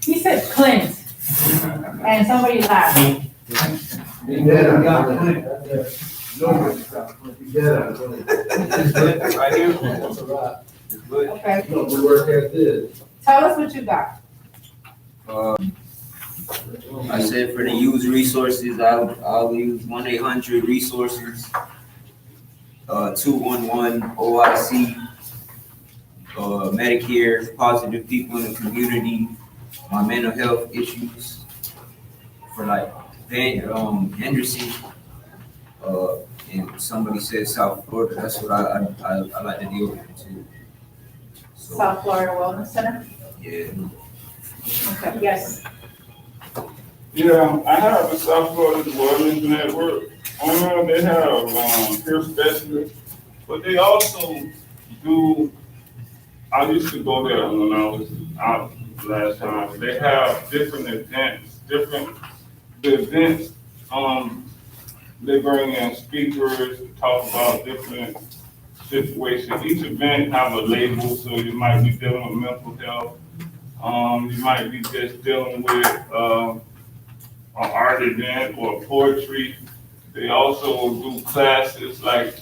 He said Clint, and somebody laughed. Right here. Okay, We work at this. tell us what you got. I said for the used resources, I'll use 1-800-resources, 211 OIC, Medicare, positive people in the community, my mental health issues for like Henderson, and somebody said South Florida. That's what I like to deal with too. So, South Florida Wellness Center? yeah. Okay, yes. Yeah, I have the South Florida Wellness Network. On there, they have peer specialists, but they also do. I used to go there when I was out last time. They have different events, the events. They bring in speakers to talk about different situations. Each event have a label, so you might be dealing with mental health. You might be just dealing with an art event or poetry. They also do classes like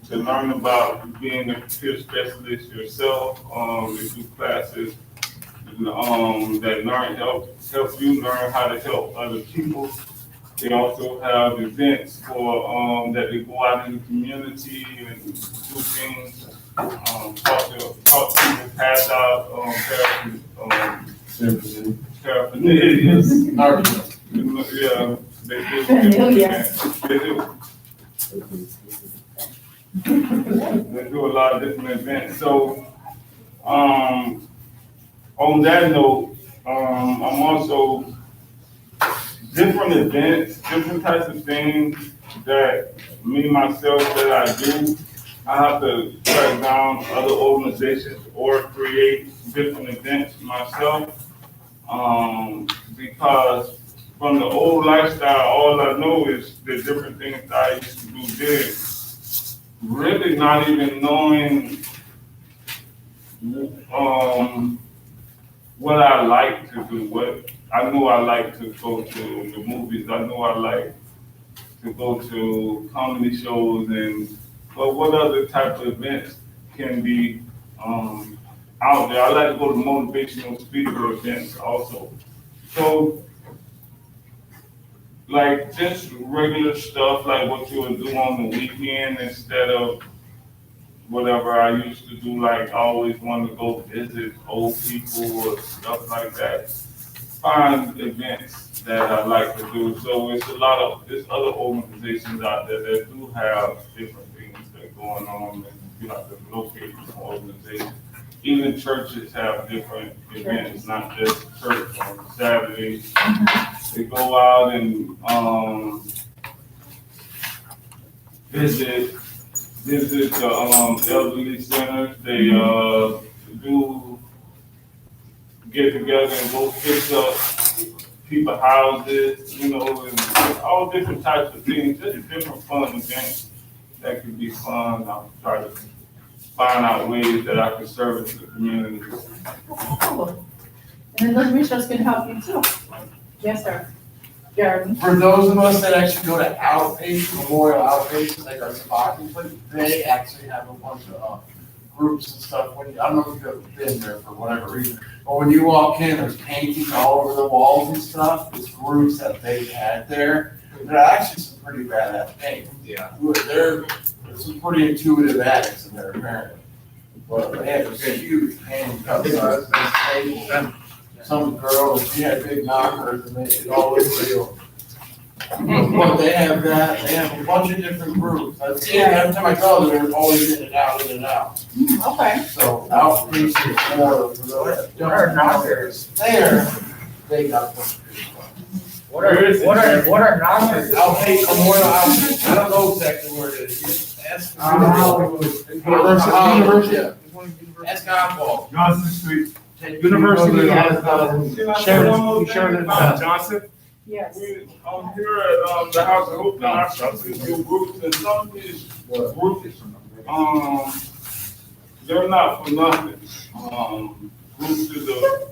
to learn about being a peer specialist yourself. They do classes that help you learn how to help other people. They also have events for that they go out in the community and do things, talk to people, pass out paraphernalia. Yeah, they do. Paraphernalia. They do. They do a lot of different events. So, on that note, I'm also different events, different types of things that myself that I do. I have to track down other organizations or create different events myself. Because from the old lifestyle, all I know is the different things that I used to do there. Really not even knowing what I like to do. I know I like to go to the movies. I know I like to go to comedy shows, but what other type of events can be out there? I like to go to motivational speaker events also. So, like just regular stuff like what you would do on the weekend instead of whatever I used to do, like I always wanted to go visit old people or stuff like that. Find events that I like to do. So there's other organizations out there that do have different things that are going on, and you have to locate different organizations. Even churches have different events, not just church on Saturdays. They go out and visit the elderly centers. They do get together and go fix up people's houses, and all different types of things, just different fun events that could be fun. I'll try to find out ways that I can service the community. Cool. And then those resources can help you too. Yes, sir. Jeremy? For those of us that actually go to outpatient, memorial outpatient, like our Spockton place, they actually have a bunch of groups and stuff. I don't know if you've been there for whatever reason, but when you walk in, there's paintings all over the walls and stuff. It's groups that they've had there. They're actually some pretty badass paintings. Yeah. There's some pretty intuitive addicts in there apparently. But they have this huge painting outside this table. Some girl, she had big knockers and it all looks real. But they have that, they have a bunch of different groups. I've seen it every time I go, they're always in and out, in and out. Okay. So outpatient is more for those that don't What are know knockers? there, they got a bunch of good stuff. What are knockers? Outpatient, memorial outpatient, I don't know exactly where it is. That's University. Yeah. That's Godfall. Johnson Street. University has, Sheridan Johnson. Yes. Here at the House of Hope, I do groups, and some of these groups, they're not for nothing. Groups is a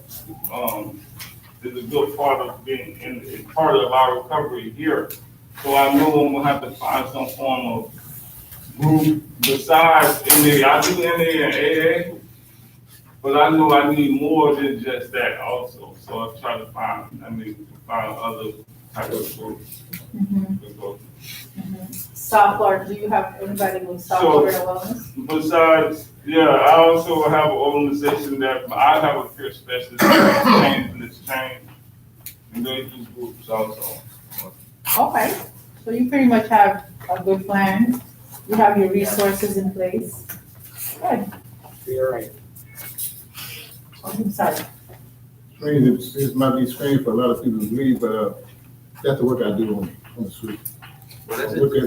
good part of being in part of our recovery here. So I know I'm gonna have to find some form of group besides NA. I do NA and AA, but I know I need more than just that also. So I try to find other type of groups. to go. South Florida, do you have anybody with South So- Florida Wellness? Besides, yeah, I also have an organization that I have a peer specialist in exchange, and they do groups also. Okay, so you pretty much have a good plan. You have your resources in place. Good. You're right. I'm sorry. Strange, it might be strange for a lot of people to believe, but that's the work I do on the street. What I is it? work at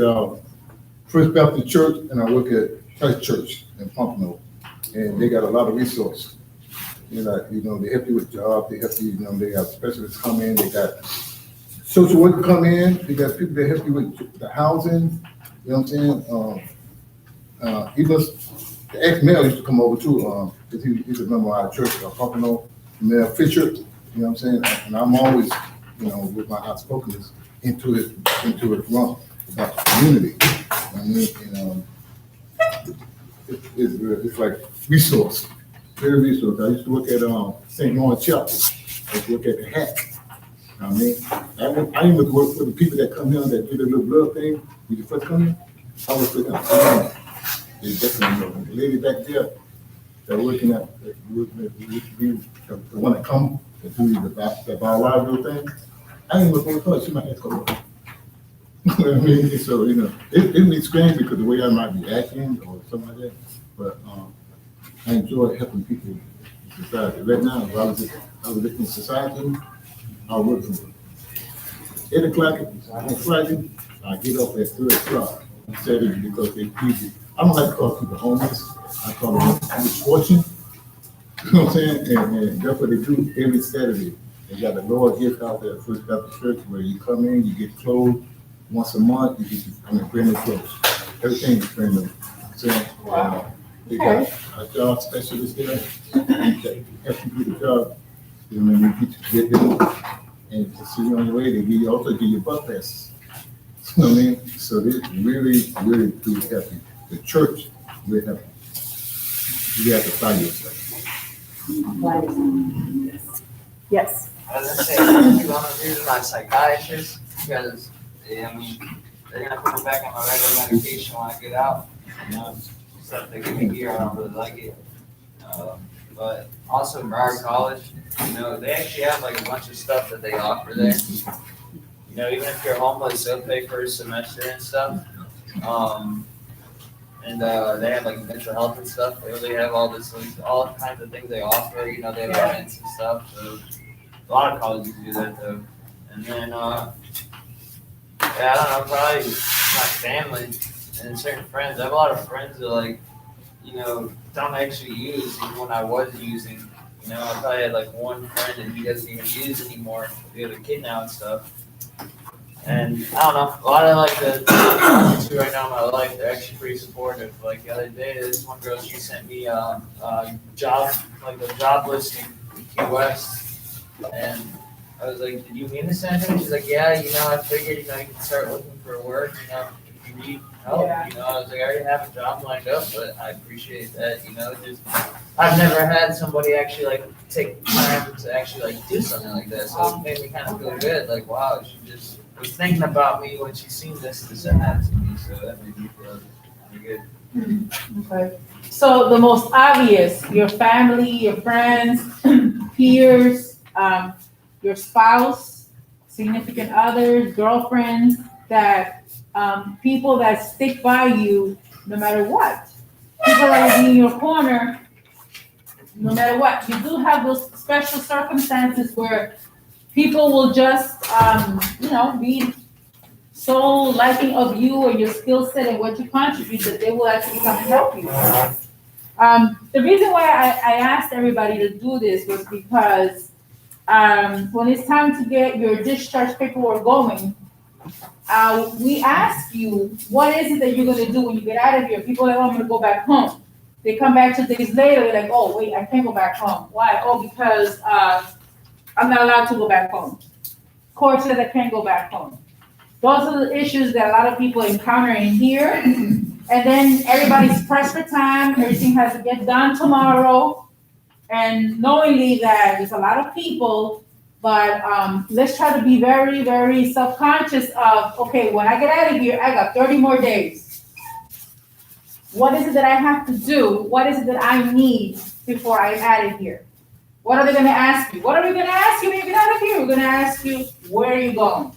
First Baptist Church and I work at Christ Church in Pompano, and they got a lot of resources. They help you with jobs, they help you, they have specialists come in, they got social worker come in, they got people that help you with the housing, you know what I'm saying? The ex-mayor used to come over too, because he's a member of our church, Pompano, Mayor Fisher, you know what I'm saying? And I'm always, with my outspokenness into it run about the community. I mean, it's like resource, very resource. I used to work at St. Lawrence Chapel. I used to work at the Hat. I mean, I even work for the people that come here that do the little blood thing when you first come here. I was with them. They definitely know. The lady back there, they're working at, the one that come to do the biological thing. I ain't working with her, she might have to go. You know what I mean? So, it be strange because the way I might be acting or something like that, but I enjoy helping people in society. Right now, if I was in society, I work from 8 o'clock on Friday, I get up at 3 o'clock on Saturday because they people, I don't like to call people homeless, I call them misfortune. You know what I'm saying? And that's what they do every Saturday. They got a lower gift out there at First Baptist Church where you come in, you get clothes once a month, you get brand new clothes. Everything is brand new. So, they got a job specialist there that helps you do the job. And then you get them and to see you on your way, they also give you bus passes. You know what I mean? So they really, really do help you. The church will help you. You have to find yourself. Yes. I was gonna say, I'm using my psychiatrist because, they're gonna put me back on my regular medication when I get out. Stuff they give me here, I don't really like it. But also Broward College, they actually have like a bunch of stuff that they offer there. Even if you're homeless, they'll pay for a semester and stuff. They have like mental health and stuff. They really have all kinds of things they offer. They have events and stuff. So a lot of colleges do that though. And then, I don't know, probably my family and certain friends. I have a lot of friends that don't actually use even when I was using. I probably had like one friend and he doesn't even use anymore. We have a kid now and stuff. And I don't know, a lot of the right now in my life, they're actually pretty supportive. Like the other day, this one girl, she sent me a job listing in Key West. And I was like, did you mean to send me? She's like, yeah, I figured, you can start looking for work, if you need help, Yeah. I was like, I already have a job lined up, but I appreciate that, just, I've never had somebody actually take time to actually do something like that, so it made me kind of feel good, wow, she just was thinking about me when she seen this to send that to me, so that made me feel pretty good. Okay. So the most obvious, your family, your friends, peers, your spouse, significant others, girlfriends, that people that stick by you no matter what. People that will be in your corner no matter what. You do have those special circumstances where people will just, be so liking of you or your skill set and what you contribute that they will actually come and help you. The reason why I asked everybody to do this was because when it's time to get your discharge paperwork going, we ask you, what is it that you're gonna do when you get out of here? People are like, I'm gonna go back home. They come back 2 days later, they're like, oh, wait, I can't go back home. Why? Oh, because, I'm not allowed to go back home. Court says I can't go back home. Those are the issues that a lot of people encounter in here. And then everybody's pressed for time, everything has to get done tomorrow. And knowingly that there's a lot of people, but let's try to be very, very self-conscious of, okay, when I get out of here, I got 30 more days. What is it that I have to do? What is it that I need before I'm out of here? What are they gonna ask you? What are we gonna ask you when you get out of here? We're gonna ask you, where are you going?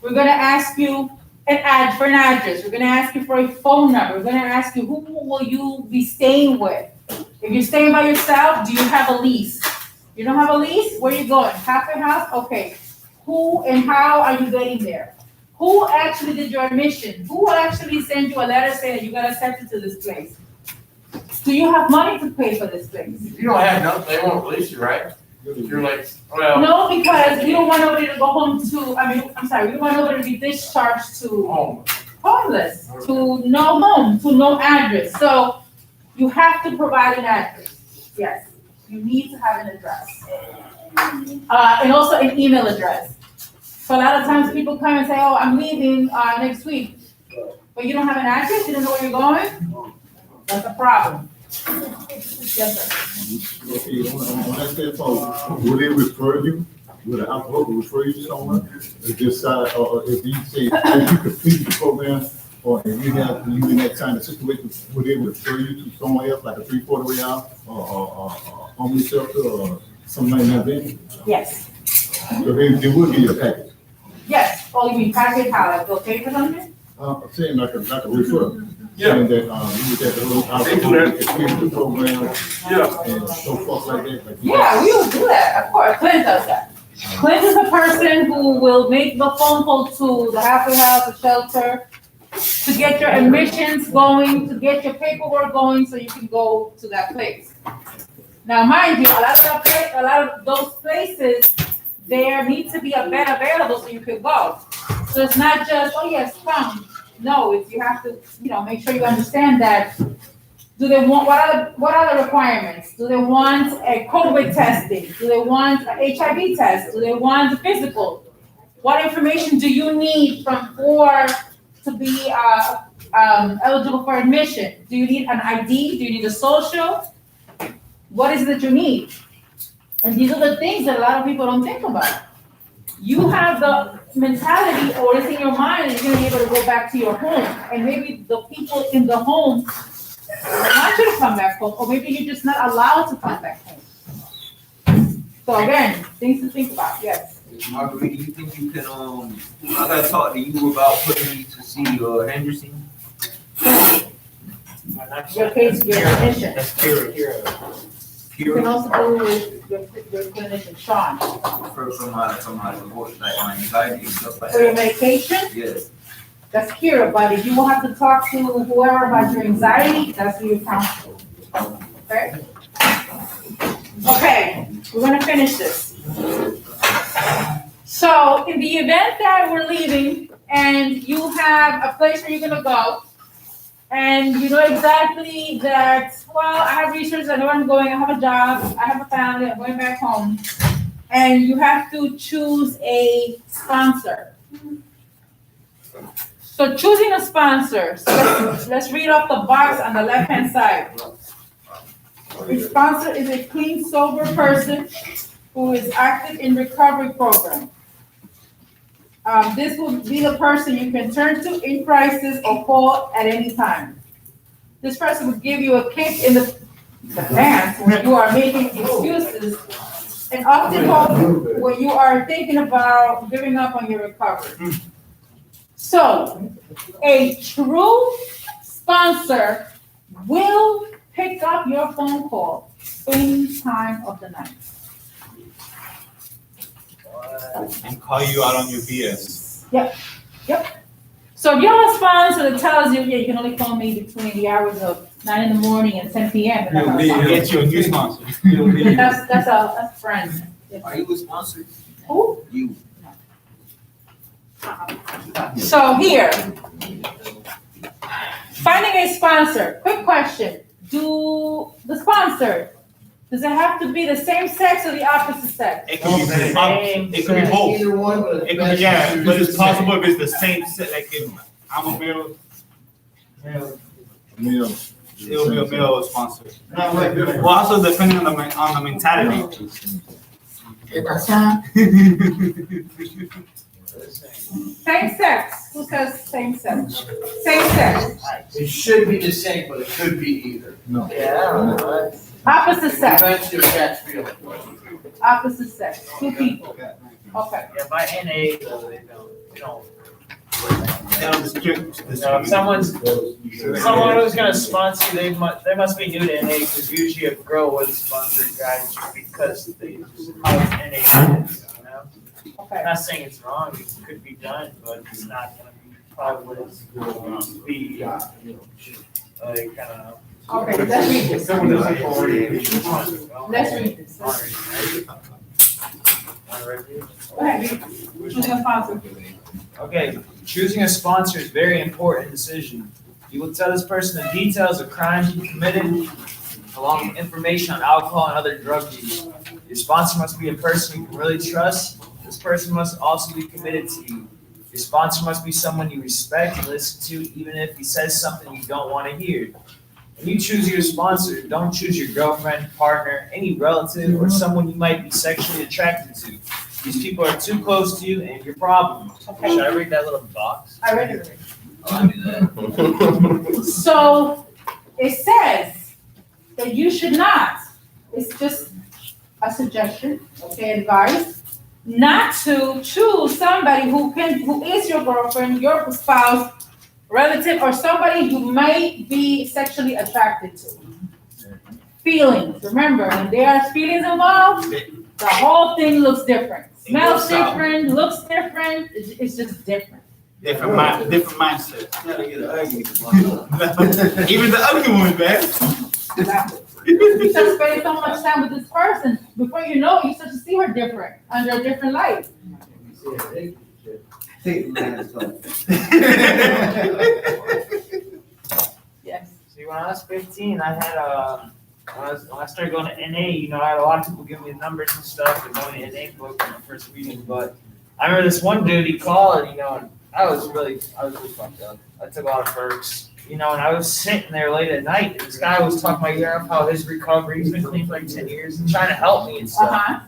We're gonna ask you an address. We're gonna ask you for a phone number. We're gonna ask you, who will you be staying with? If you're staying by yourself, do you have a lease? You don't have a lease? Where are you going? Halfway house? Okay. Who and how are you getting there? Who actually did your admission? Who actually sent you a letter saying you got accepted to this place? Do you have money to pay for this place? If you don't have nothing, they won't release you, right? You're like, well, No, because we don't want nobody to go home we don't want nobody to be discharged to home. homeless, to no home, to no address. So you have to provide an address. Yes, you need to have an address. And also an email address. So a lot of times people come and say, oh, I'm leaving next week. But you don't have an address, you don't know where you're going? That's a problem. Yes, sir. Okay, on that standpoint, will they refer you, will the health worker refer you somewhere? Or just, or if you say, if you complete the program, or if you have, you in that kind of situation, will they refer you to somewhere else, like a 3/4 way out, or homeless shelter, or something like that? Yes, So they will give you a package. yes. Oh, you mean package how, like they'll pay for something? I'm saying like a referral. Yeah. Saying that, you was at the little They do that. complete the program, Yeah. and so forth like that. Like, Yeah, we will do that, of course. Clint does that. Clint is the person who will make the phone call to the halfway house, the shelter, to get your admissions going, to get your paperwork going, so you can go to that place. Now, mind you, a lot of those places, there needs to be a bed available so you can go. So it's not just, oh yes, come. No, it's, you have to, make sure you understand that. Do they want, what are the requirements? Do they want a COVID testing? Do they want a HIV test? Do they want a physical? What information do you need to be eligible for admission? Do you need an ID? Do you need a social? What is it that you need? And these are the things that a lot of people don't think about. You have the mentality, or it's in your mind, that you're gonna be able to go back to your home, and maybe the people in the home want you to come back home, or maybe you're just not allowed to come back home. So again, things to think about, yes. Marguerite, do you think you can, I gotta talk to you about putting me to see, Henderson? Your case, your admission. That's Kira. You can also do with your clinician, Sean. For my divorce, like my anxiety and stuff like For your that. medication, Yes. that's Kira, but if you will have to talk to whoever about your anxiety, that's your counsel. Okay? Okay, we're gonna finish this. So in the event that we're leaving and you have a place where you're gonna go, and you know exactly that, well, I have research, I know where I'm going, I have a job, I have a family, I'm going back home, and you have to choose a sponsor. So choosing a sponsor, so let's read off the box on the left-hand side. A sponsor is a clean, sober person who is active in recovery program. This will be the person you can turn to in crisis or call at any time. This person will give you a kick in the pants when you are making excuses, and often help when you are thinking about giving up on your recovery. So, a true sponsor will pick up your phone call any time of the night. And call you out on your BS. Yep. So if you have a sponsor that tells you, yeah, you can only call me between the hours of 9 in the morning and 10 p.m. then that's I'll not a get you a new sponsor. sponsor. That's a friend. Are you a sponsor? Who? You. So here, finding a sponsor. Quick question. do the sponsor? Does it have to be the same sex or the opposite sex? It could be, it could be both. Either one, but it's It could best be, yeah, to but use it's the same. possible if it's the same set, like if I'm a male, Male. it'll be a male sponsor. Not like different. Well, also depending on the mentality. Same sex. Who says same sex? Same sex. It should be the same, but it could be either. No. Yeah. Opposite sex. Depends your catch feeling. Opposite sex. Two people. Okay. Yeah, by NA, though, they don't. If Someone who's gonna sponsor you, they must be new to NA, because usually a girl would sponsor guys because they just how NA is, you know? Okay. I'm not saying it's wrong, it could be done, but it's not gonna be probably what it's going to be, like, I don't know. Okay, let's read this. Some of those people already. Let's read this. Go ahead, read this. Choosing a sponsor. Okay, choosing a sponsor is a very important decision. You will tell this person the details of crimes you committed, along with information on alcohol and other drug use. Your sponsor must be a person you can really trust. This person must also be committed to you. Your sponsor must be someone you respect and listen to, even if he says something you don't want to hear. When you choose your sponsor, don't choose your girlfriend, partner, any relative, or someone you might be sexually attracted to. These people are too close to you and your problem. Okay. Should I read that little box? I read it. Oh, I do that. So it says that you should not, it's just a suggestion, okay, advice, not to choose somebody who is your girlfriend, your spouse, relative, or somebody you might be sexually attracted to. Feelings, remember, when there are feelings involved, the whole thing looks different. Smells different, looks different, it's just different. Different mindset. Even the ugly one's bad. You start spending so much time with this person, before you know it, you start to see her different, under a different light. Yes. See, when I was 15, I had when I started going to NA, you know, I had a lot of people give me the numbers and stuff and going to NA book in my first meeting. But I remember this one dude, he called, you know, and I was really fucked up. I took a lot of perks, you know, and I was sitting there late at night, and this guy was talking my ear off how his recovery, he's been clean for like 10 years, and trying to help me and stuff. Uh-huh.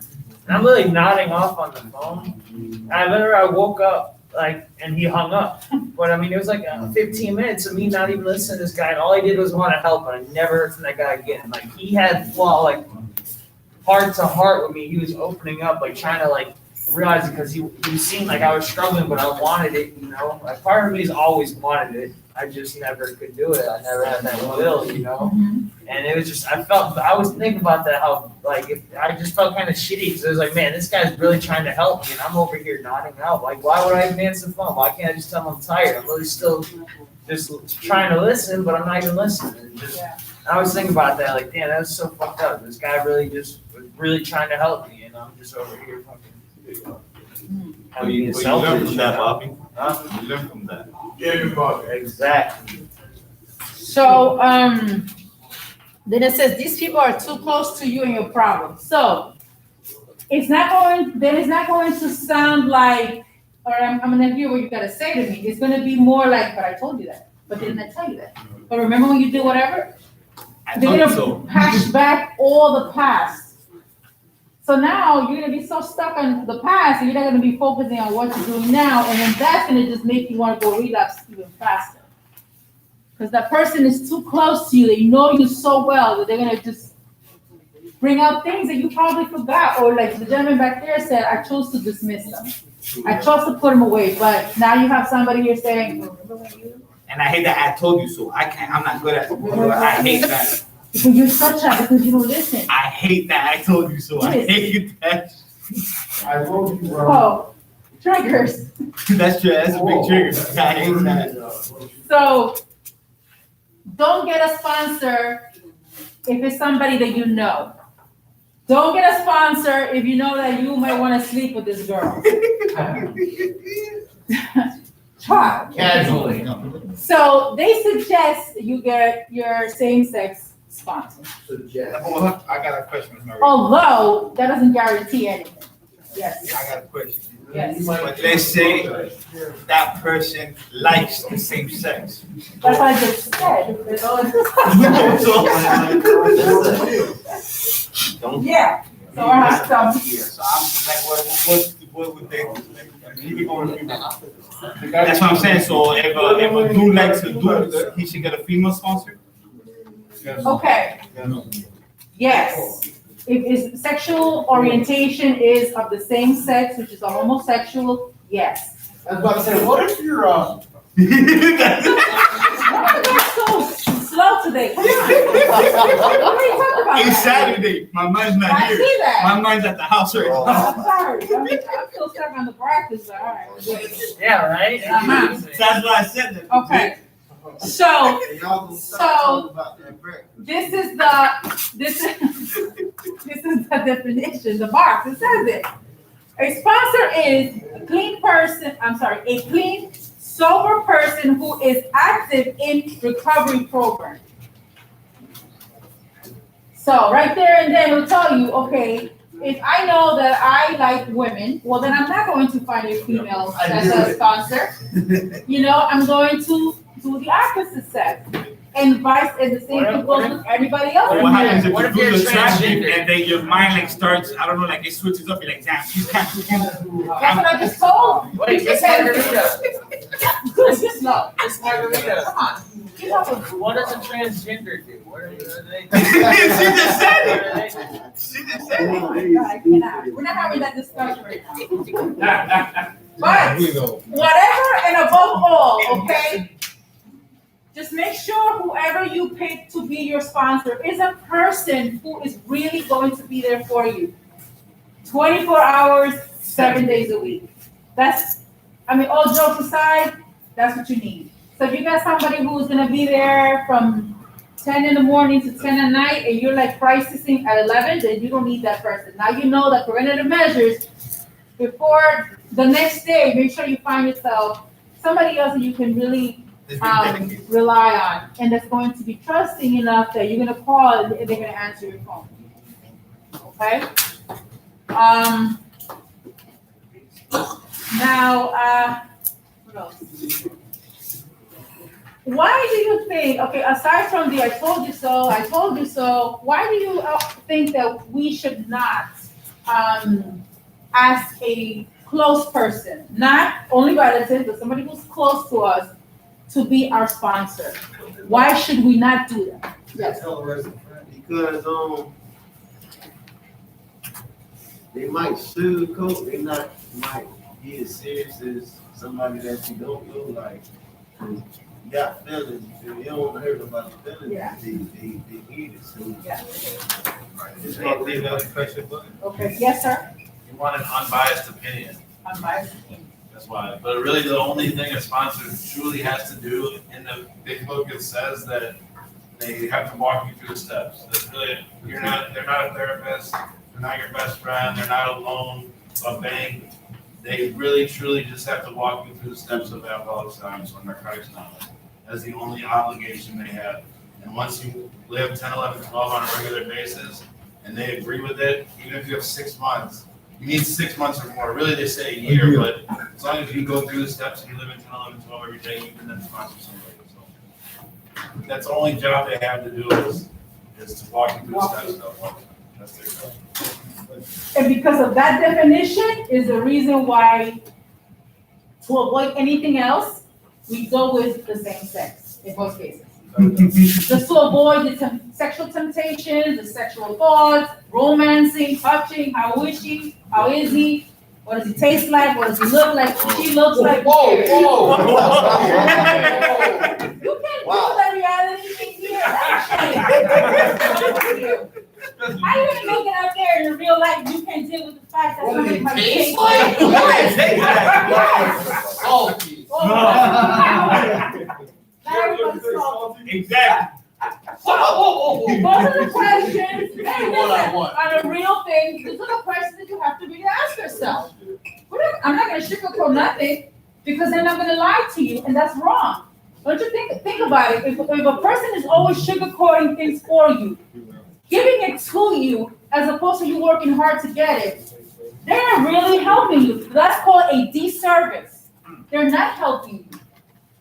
And I'm really nodding off on the phone. And I woke up, like, and he hung up. But I mean, it was like 15 minutes of me not even listening to this guy, and all he did was want to help, and I never heard from that guy again. Like, he had like heart to heart with me. He was opening up, like trying to like realize it, because he seemed like I was struggling, but I wanted it, you know. Like, part of me's always wanted it. I just never could do it. I never had that will, you know. And it was just, I was thinking about that, how, like, I just felt kind of shitty, because I was like, man, this guy's really trying to help me, and I'm over here nodding out. Like, why would I even answer the phone? Why can't I just tell him I'm tired? I'm really still just trying to listen, but I'm not even listening. I was thinking about that, like, damn, that was so fucked up. This guy really just was really trying to help me, and I'm just over here fucking. You learn from that, Bobby. Huh? You learn from that. Yeah, you're bugging. Exactly. So, then it says these people are too close to you and your problem. So, it's not going to sound like, or I'm gonna hear what you gotta say to me. It's gonna be more like, but I told you that, but didn't I tell you that? But remember when you did whatever? I They're told you gonna so. hash back all the past. So now you're gonna be so stuck on the past, and you're not gonna be focusing on what you're doing now, and then that's gonna just make you wanna go relapse even faster. Because that person is too close to you, they know you so well that they're gonna just bring up things that you probably forgot, or like the gentleman back there said, I chose to dismiss them. I chose to put them away, but now you have somebody here saying, remember when you? And I hate that I told you so. I'm not good at it. I hate that. Because you're such a, because you don't listen. I hate that I told you so. I hate that. I told you, bro. Oh, triggers. That's true. That's a big trigger. I hate that. So, don't get a sponsor if it's somebody that you know. Don't get a sponsor if you know that you might want to sleep with this girl. Try. Casually. So they suggest you get your same-sex sponsor. Well, I got a question, Ms. Murray. Although, that doesn't guarantee anything. Yes, I got a question. yes. But let's say that person likes the same sex. That's what I just said. Yeah, so I have some. So I'm like, what would they do? Like, keep it going. That's what I'm saying. So if a dude likes a dude, he should get a female sponsor? Okay. Yes. If his sexual orientation is of the same sex, which is a homosexual, yes. I was about to say, what if you're, Why are you guys so slow today? Come on. What are you talking about? It's Saturday. My mind's not I here. see that. My mind's at the house right now. I'm sorry. I'm still stuck on the breakfast, but all right. Yeah, right? Uh-huh. That's why I said that. Okay. So, this is the definition, the box, it says it. A sponsor is a clean, sober person who is active in recovery program. So right there and then it'll tell you, okay, if I know that I like women, well then I'm not going to find a female as a sponsor. You know, I'm going to do the opposite sex. And the same thing goes with everybody else. What happens if What you if do you're the traffic transgender? and then your mind like starts, I don't know, like it switches up, you're like, damn, she's kind of. That's what I just told. Wait, Miss Margarita, Just no. Miss Margarita, Come on. You have a- what does a transgender do? What are they? She just said What it. are they? She just said it. Oh my God, I cannot. We're not having that discussion right now. But We know. whatever and above all, okay? Just make sure whoever you pick to be your sponsor is a person who is really going to be there for you. 24 hours, 7 days a week. All jokes aside, that's what you need. So if you got somebody who's gonna be there from 10 in the morning to 10 at night, and you're like crisising at 11, then you don't need that person. Now you know that preventative measures, before the next day, make sure you find yourself somebody else that you can really rely on, and that's going to be trusting enough that you're gonna call and they're gonna answer your phone. Okay? Now, what else? Why do you think, okay, aside from the I told you so, why do you think that we should not ask a close person, not only relatives, but somebody who's close to us, to be our sponsor? Why should we not do that? Yes. Because they might sugarcoat, they might be as serious as somebody that you don't know, like you got feelings, you don't hurt nobody's feelings, Yeah. they need it. So Yeah. it's not really about pressure. Okay, yes, sir. You want an unbiased opinion, that's why. But really, the only thing a sponsor truly has to do in the big book, it says that they have to walk you through the steps. That's really, they're not a therapist, they're not your best friend, they're not a loan, a bank. They really, truly just have to walk you through the steps of Alcoholics Anonymous or Narcotics Anonymous. That's the only obligation they have. And once you live 10, 11, 12 on a regular basis, and they agree with it, even if you have 6 months, you need 6 months or more. Really, they say a year, but as long as you go through the steps and you live in 10, 11, 12 every day, you can then sponsor somebody. So that's the only job they have to do is to walk you through the steps. That's their job. And because of that definition is the reason why, to avoid anything else, we go with the same sex in most cases. Just to avoid the sexual temptations, the sexual thoughts, romancing, touching, how is she, how is he, what does he taste like, what does he look like, what she looks like. Whoa. You can't do that reality thing here. That shit. How you gonna make it out there in real life? You can't deal with the fact that somebody might taste like. Yes. Salty. Not everybody's salty. Exactly. Those are the questions, You get what I want. are the real things, these are the questions that you have to really ask yourself. I'm not gonna sugarcoat nothing, because then I'm gonna lie to you, and that's wrong. Don't you think about it? If a person is always sugarcoating things for you, giving it to you as opposed to you working hard to get it, they're not really helping you. That's called a disservice. They're not helping you.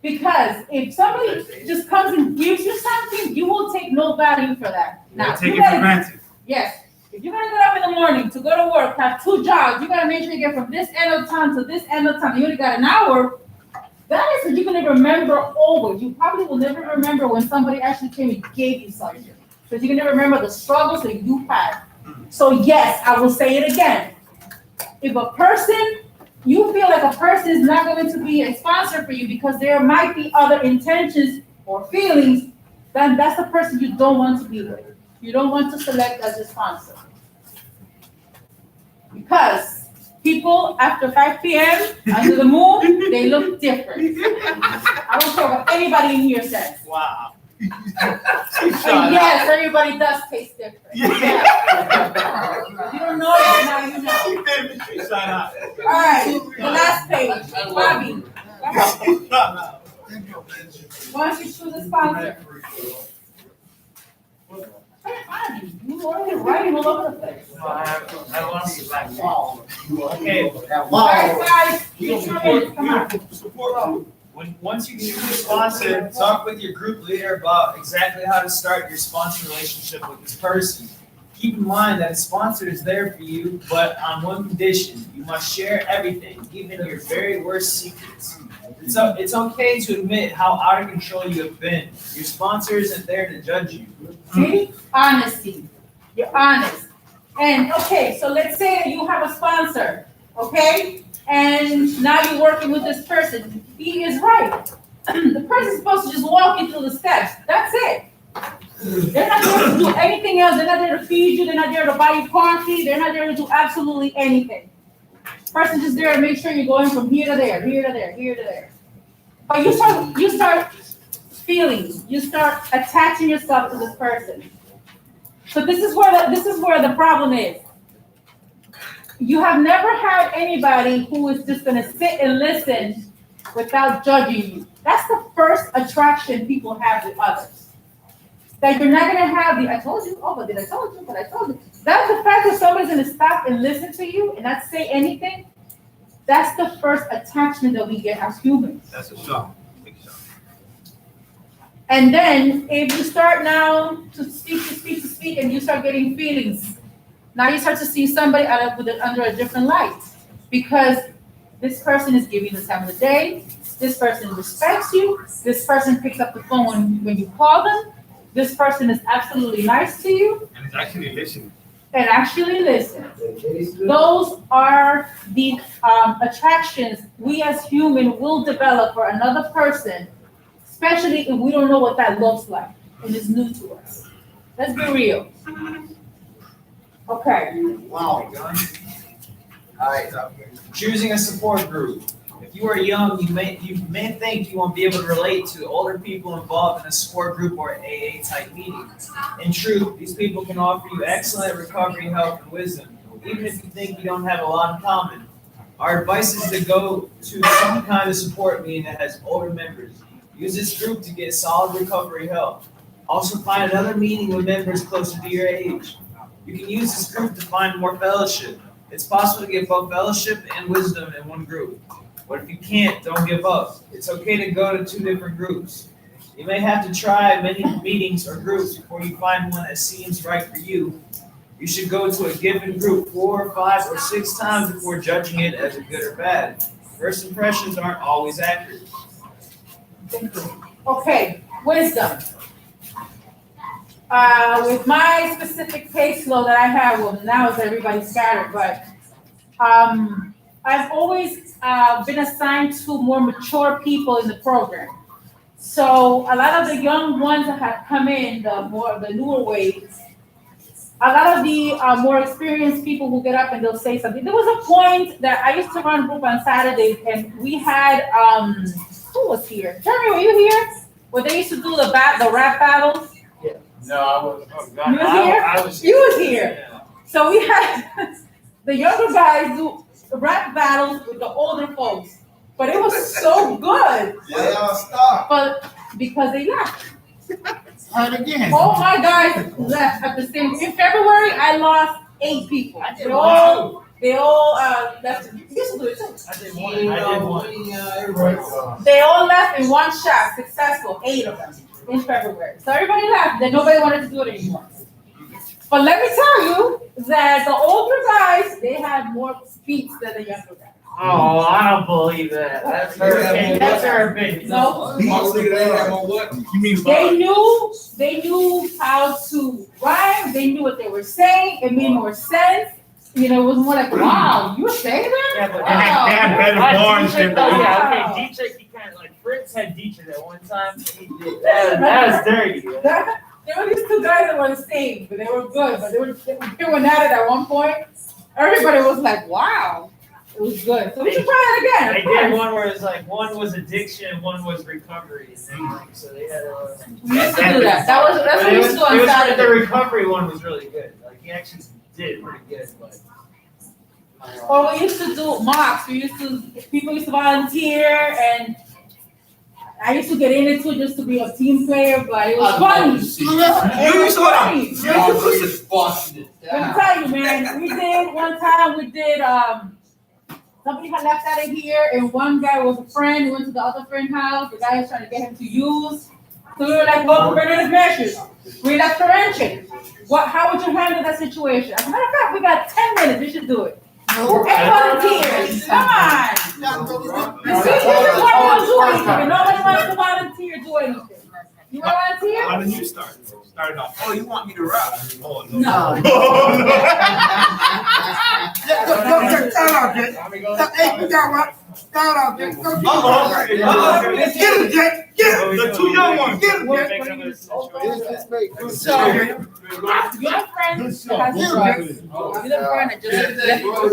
Because if somebody just comes and gives you something, you will take no value for that. Now, Take you it for gotta- granted. Yes. If you're gonna get up in the morning to go to work, have 2 jobs, you gotta make sure you get from this end of town to this end of town. You only got an hour. That is what you're gonna remember always. You probably will never remember when somebody actually came and gave you something. Because you're gonna remember the struggles that you had. So yes, I will say it again. If a person, you feel like a person is not going to be a sponsor for you because there might be other intentions or feelings, then that's the person you don't want to be with. You don't want to select as a sponsor. Because people after 5 p.m. under the moon, they look different. I don't care what anybody in here says. Wow. And yes, everybody does taste different. Yeah. If you don't know it, now you know. All right, the last page, Bobby. Why don't you choose a sponsor? Hey, Bobby, you already writing all over the place. No, I want to be black. Okay, Guys, use your minutes, come on. Once you choose a sponsor, talk with your group leader about exactly how to start your sponsor relationship with this person. Keep in mind that a sponsor is there for you, but on one condition: you must share everything, even your very worst secrets. It's okay to admit how out of control you have been. Your sponsor isn't there to judge you. See? Honesty. You're honest. And okay, so let's say that you have a sponsor, okay? And now you're working with this person. He is right. The person's supposed to just walk you through the steps. That's it. They're not there to do anything else. They're not there to feed you. They're not there to buy you coffee. They're not there to do absolutely anything. Person's just there to make sure you're going from here to there, here to there, here to there. But you start feeling, you start attaching yourself to this person. So this is where the problem is. You have never had anybody who is just gonna sit and listen without judging you. That's the first attraction people have with others. That you're not gonna have the, I told you, oh, but did I told you, but I told you. That's the fact that somebody's gonna stop and listen to you and not say anything. That's the first attachment that we get as humans. That's a shock. Big shock. And then if you start now to speak, and you start getting feelings, now you start to see somebody under a different light. Because this person is giving you the time of the day, this person respects you, this person picks up the phone when you call them, this person is absolutely nice to you, And it's actually listening. and actually listen. Those are the attractions we as humans will develop for another person, especially if we don't know what that looks like and it's new to us. Let's be real. Okay. Wow. Alright, choosing a support group. If you are young, you may think you won't be able to relate to older people involved in a support group or AA type meeting. In truth, these people can offer you excellent recovery, help, and wisdom, even if you think you don't have a lot in common. Our advice is to go to some kind of support meeting that has older members. Use this group to get solid recovery help. Also find another meeting with members closer to your age. You can use this group to find more fellowship. It's possible to get both fellowship and wisdom in one group. But if you can't, don't give up. It's okay to go to 2 different groups. You may have to try many meetings or groups before you find one that seems right for you. You should go to a given group 4, 5, or 6 times before judging it as a good or bad. First impressions aren't always accurate. Okay, wisdom. With my specific caseload that I have, well, now it's everybody scattered, but I've always been assigned to more mature people in the program. So a lot of the young ones that have come in, the newer waves, a lot of the more experienced people who get up and they'll say something. There was a point that I used to run a group on Saturdays, and we had who was here? Jeremy, were you here? Where they used to do the rap battles? No, I wasn't. Oh, God. You was here? I was You was here. So we had the younger guys do rap battles with the older folks. But it was so good. Why y'all stop? But because they left. Start again. All my guys left at the same. In February, I lost 8 people. They all left. You used to do it too. I did one. They all left in one shot, successful, 8 of them in February. So everybody left. Then nobody wanted to do it anymore. But let me tell you that the older guys, they had more speech than the younger guys. Oh, I don't believe that. That's her opinion. That's her opinion. No, You mean they knew how to rhyme. They knew what they were saying. It made more sense. You know, it was more like, wow, you were saying that? Yeah, but They had better bars than the. Yeah, okay, Dietrich, he kind of like, Fritz had Dietrich at one time. That was dirty. There were these 2 guys that were the same, but they were good. But they were at it at one point. Everybody was like, wow. It was good. So we should try it again. They did one where it's like, one was addiction, one was recovery. So they had We used to do that. That's what we used to do on The Saturday. recovery one was really good. Like, he actually did pretty good, but. Or we used to do mocks. People used to volunteer, and I used to get in it too just to be a team player, but it was funny. It was funny. Let me tell you, man, one time we did, somebody had left out of here, and one guy was a friend, he went to the other friend's house, the guy was trying to get him to use. So we were like, well, preventative measures. We left forensic. How would you handle that situation? As a matter of fact, we got 10 minutes, we should do it. And volunteers, come on. You see, here's what we'll do anything. Nobody wants to volunteer, do anything. You want to volunteer? How did you start? Start it off. Oh, you want me to rap? Oh, no. No. Start off, Jay. Hey, you got what? Start off, Jay. Get him, Jay. Get him. The 2 young ones. Get him, Jay. So, your friend has drugs. You're the friend that just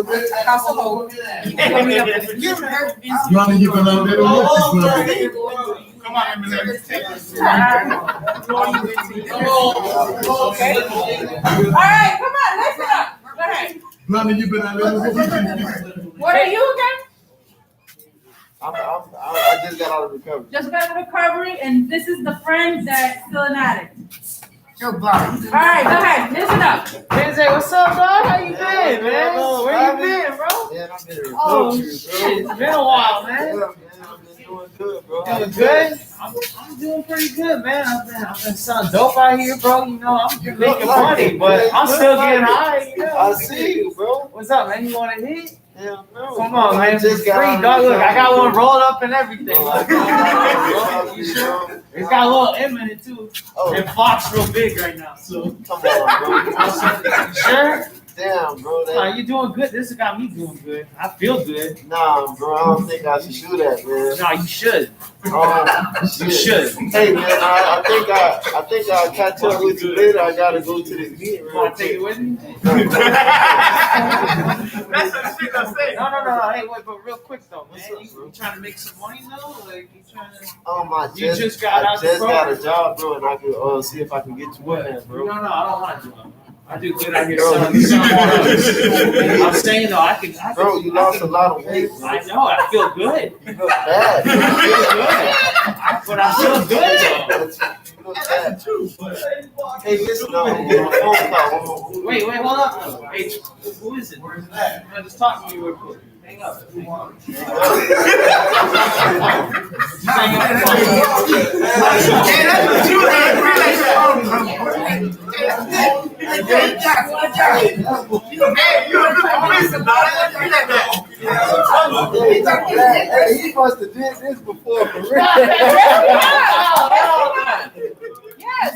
left the household. You can come here and Ronnie, you been out there to look this Come on, Emily. Okay. All right, come on, listen up. Go ahead. Ronnie, you been out there to look this. What are you again? I just got out of recovery. Just got out of recovery, and this is the friend that's still an addict. Your body. All right, go ahead, listen up. Wednesday, what's up, dog? How you been, man? Where you been, bro? Yeah, I've been in Oh, recovery, shit, it's been a while, man. I've been doing good, bro. Doing good? I'm doing pretty good, man. I've been selling dope out here, bro. You know, I'm just making money, but I'm still getting high, you know. I see you, bro. What's up, man? You want to hit? Hell no. Come on, man. It's free, dog. Look, I got one rolled up and everything. You sure? It's got a little M in it, too. Oh, And Fox real big right now, so. come on, bro. You sure? Damn, bro. Nah, you doing good. This has got me doing good. I feel good. Nah, bro. I don't think I should do that, man. Nah, you should. You Shit. should. Hey, man. I think I'll catch up with you later. I gotta go to this meeting You real want to take it quick. with me? That's the shit I say. No. Hey, wait, but real quick though, man. You trying to make some money though? Like, you trying to? I just got out the just got a program. job, bro, and I could see if I can get you in there, bro. No, I don't want to do it. I do good out here selling someone. I'm saying though, I can. Bro, you lost a lot of weight. I know. I feel good. You look bad. I feel good. But I feel good though. You look bad. Hey, listen, phone call. Wait, hold up. Hey, who is it? Just talk to me real quick. Hang up. Hey, that's what you Hey, you're a good person, dog. Hey, he must have did this before for real. Yes.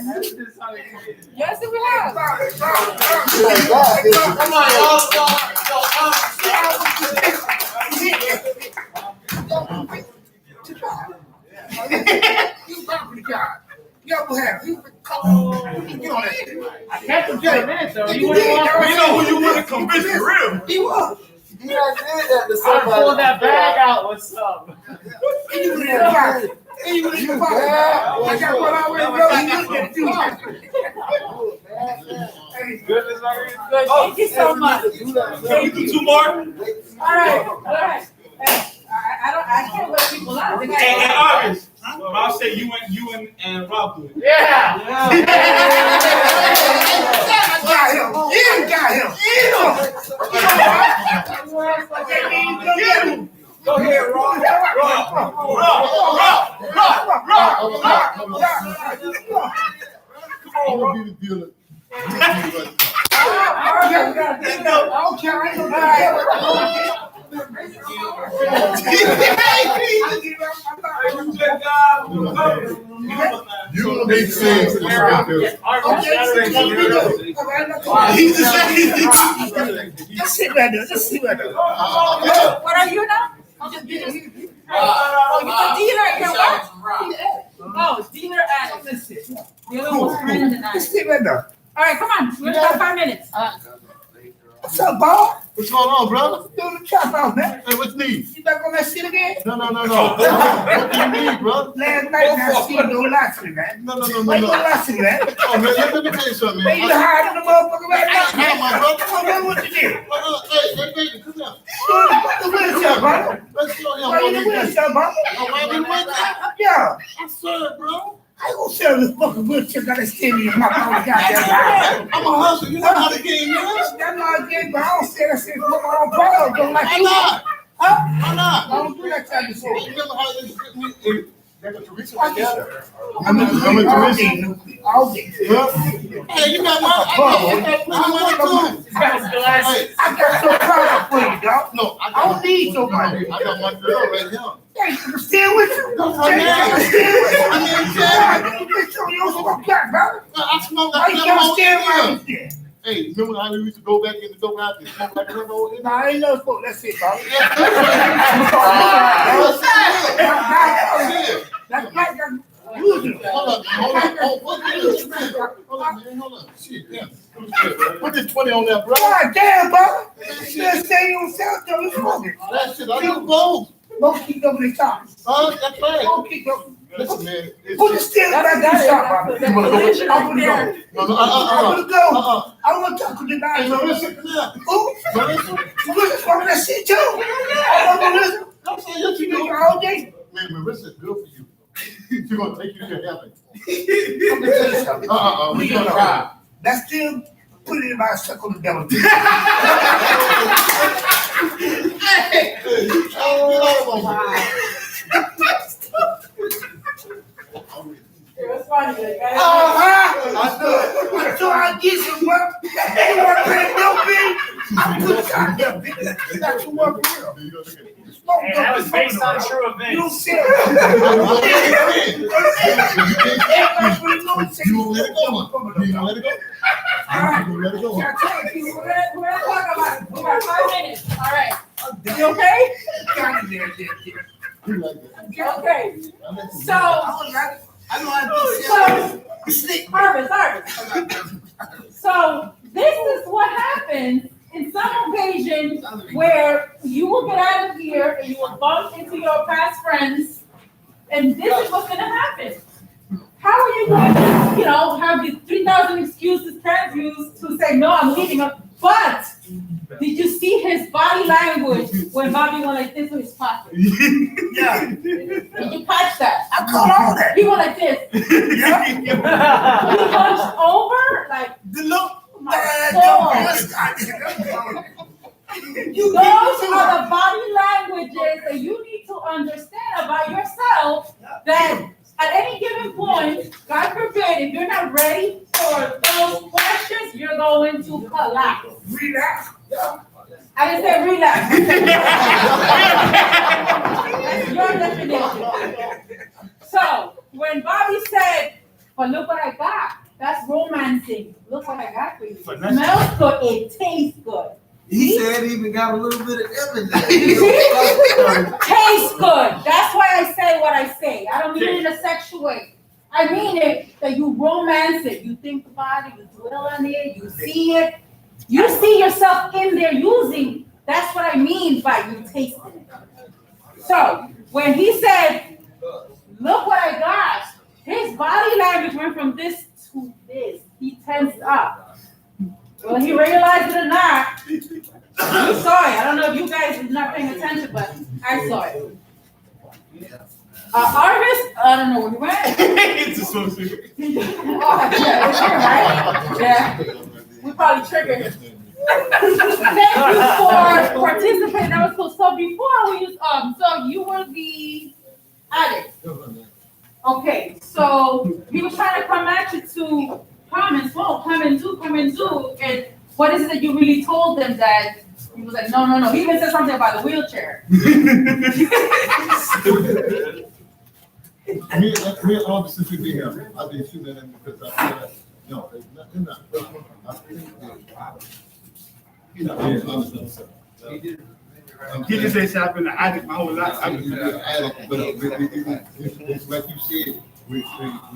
Yes, we have. Come on, I kept him to a minute though. You You know who you want to convince for real. He done did that to I somebody. pulled that bag out. What's up? You bad. Goodness, Thank you so much. You do 2 more? All right. Hey, I can't let people out. They gotta- And August, I'll say you and Rob do it. Yeah. Got him. You got him. Get him. Go ahead, Rob. I'm gonna be the dealer. You gonna make sense. Just sit right there. Just sit right there. What are you now? Oh, you're a dealer, you're what? Oh, dealer addict, that's it. The other one's friend and addict. Just sit right there. All right, come on, we got 5 minutes. What's up, Bob? What's going on, brother? Doing the chop out, man. Hey, what's need? You back on that shit again? No. What do you need, brother? Last night I see you doing lots of it, man. No. Why you doing lots of it, man? Oh, man, let me tell you something, Man, man. you hiding the motherfucker right now, No, man. my brother. Come on, what you did? Hey, baby, come here. What the wheelchair, brother? Let's go here. Why you in the wheelchair, brother? Oh, why you with that? Yeah. I'm sorry, bro. I ain't gonna sell this fucking wheelchair that is standing in your mouth all the goddamn time. I'm a hustler. You know how the game is. That's not a game, but I don't say that shit for my own brother. Don't like Why you. not? Huh? Why not? I don't do that type of You shit. remember how they split me? They got Teresa right there. I'm in Teresa. all day. Hey, you got my, I got money too. He's got his glasses. I got so proud for you, dog. No, I don't need somebody. I got my girl right here. Hey, I'm still with you. No, I'm still with you. I mean, yeah. You bitch on your smoke that, brother. I smoke Why like you a can't lemon stand over around here. here? Hey, remember how we used to go back in the dope out there, smoke like a lemon over here? Nah, I ain't no smoke. That's it, brother. That's like that. Hold up. Oh, what is this? Hold up, man. Hold up. Shit, yeah. Put this 20 on there, bro. God damn, brother. You just say you don't sell till you smoking. That shit, I do both. Don't keep up the shop. Huh? That's right. Don't keep up. Listen, man. Put the still back in the shop, brother. You wanna go with you? I wanna go. No, I wanna go. Uh-uh. I wanna talk to the guy. Hey, Marissa, come here. Who? Marissa. You listen for that shit too? I wanna listen. I'm saying, yes, You you do do. all day. Man, Marissa's good for you. She's gonna take you to heaven. I'm gonna tell you something. We gonna ride. That's still put it in my circle of devil. What's funny? So I get some work. You want to pay no fee? I put it out there, bitch. That's your work for real. Smoke And that was based on true You don't events. sell. Everybody knows You won't let it go. You won't let it go. All right. You won't let it go. We're gonna talk about it. We got 5 minutes. All right. You okay? You like that. Okay. I like So, I know how to so, harvest. So, this is what happens in some occasions where you will get out of here and you will bump into your past friends, and this is what's gonna happen. How are you going to, have these 3,000 excuses can't use to say, no, I'm leaving? But did you see his body language when Bobby went like this with his pocket? Yeah. Did you catch that? I caught all that. He went like this. He hunched over, like, The look. my God. Those are the body languages that you need to understand about yourself, that at any given point, God forbid, if you're not ready for those questions, you're going to collapse. Relax. I didn't say relapse. That's your definition. So, when Bobby said, but look what I got, that's romancing. Look what I got for you. It smells good, it tastes good. He said he even got a little bit of everything. Tastes good. That's why I say what I say. I don't mean it in a sexual way. I mean it that you romance it. You think about it, you dwell on it, you see it. You see yourself in there using. That's what I mean by you tasting it. So when he said, look what I got, his body language went from this to this. He tensed up. Well, he realized it or not, you saw it. I don't know if you guys are not paying attention, but I saw it. Arvis, I don't know where he went. It's associated. Oh, yeah, it's here, right? Yeah, we probably triggered him. Thank you for participating. That was cool. So before we use, so you were the addict. Okay, so he was trying to come at you to come and smoke, come and do, and what is it that you really told them that he was like, no. He even said something about the wheelchair. Me and Officer should be here. I've been shooting at him because I feel like, no, it's not. I think that he's not being honest with himself. He just said I've been an addict my whole life. But it's like you said, when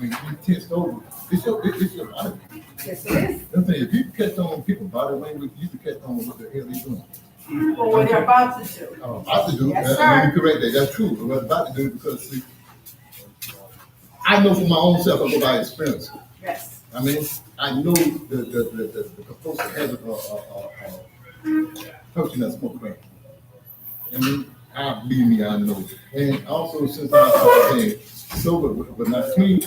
you test over, it's your body. Yes, it is. I'm saying, if you catch on people body language, you can catch on what the hell they doing. Or what they're about to do. About to do, Yes, let me correct that, that's true, but what I'm about to do, because see, I know for my own self, I go by experience. Yes. I mean, I know the compulsive habit of coaching that smoke crack. I mean, believe me, I know. And also, since I'm saying sober, but not clean,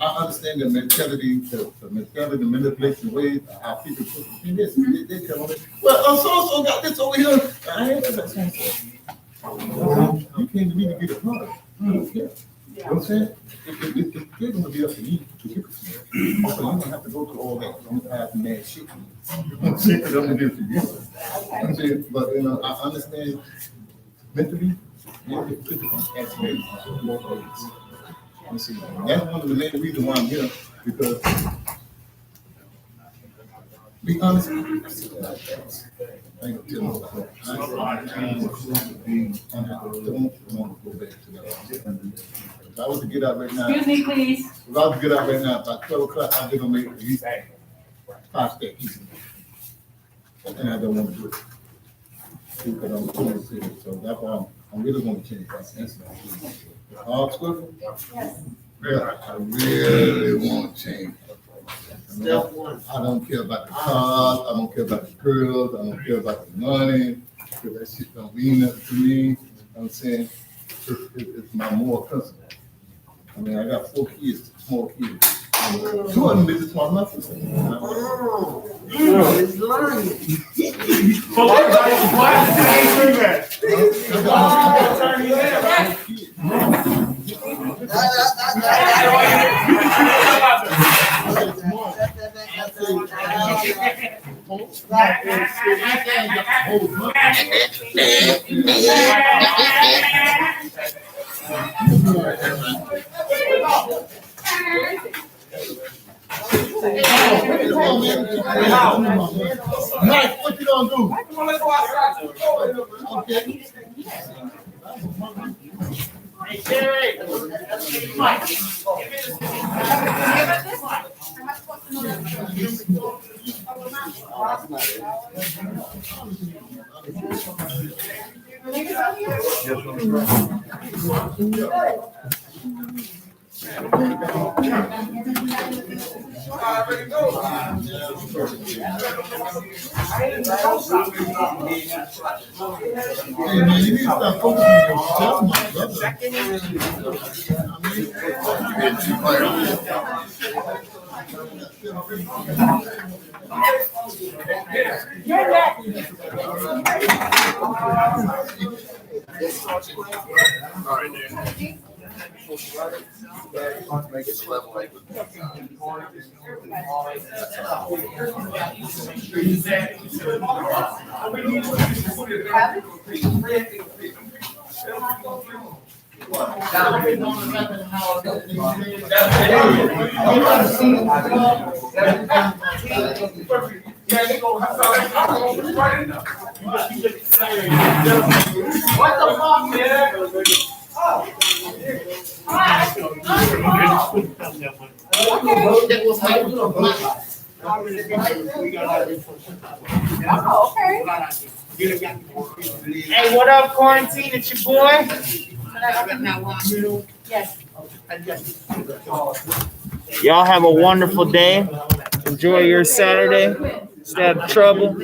I understand the mentality, the manipulation ways, how people put in this. They tell me, well, so got this over here. I ain't got that same. You came to me to get a product. I don't care. You know what I'm saying? It's still going to be up to you to get it. So you don't have to go through all that mad shit. You know what I'm saying? Because I'm going to do it for you. I'm saying, but you know, I understand mentally, and physically, actually, both ways. You see, that's one of the main reasons why I'm here, because be honest, I ain't gonna tell you. I don't want to go back to that. If I was to get out right now, Excuse me, please. if I was to get out right now, by 12 o'clock, I'm gonna make at least 5 steps. And I don't want to do it. Because I'm too serious, so that's why I'm really gonna change that. All Swift? Yes. Yeah, I really want to change. Step one. I don't care about the cars, I don't care about the girls, I don't care about the money, because that shit don't mean nothing to me. You know what I'm saying, it's my moral principle. I mean, I got 4 kids, small kids. 2 of them is small enough. It's learning. So why did you that? Mike, what you gonna do? Come on, let's go outside. Okay. Hey, Sherry. Mike. Hey man, you need to start focusing on yourself, my brother. You're next. What the fuck, man? Hey, what up, quarantine? It's your boy. Yes. Y'all have a wonderful day. Enjoy your Saturday. Stay out of trouble.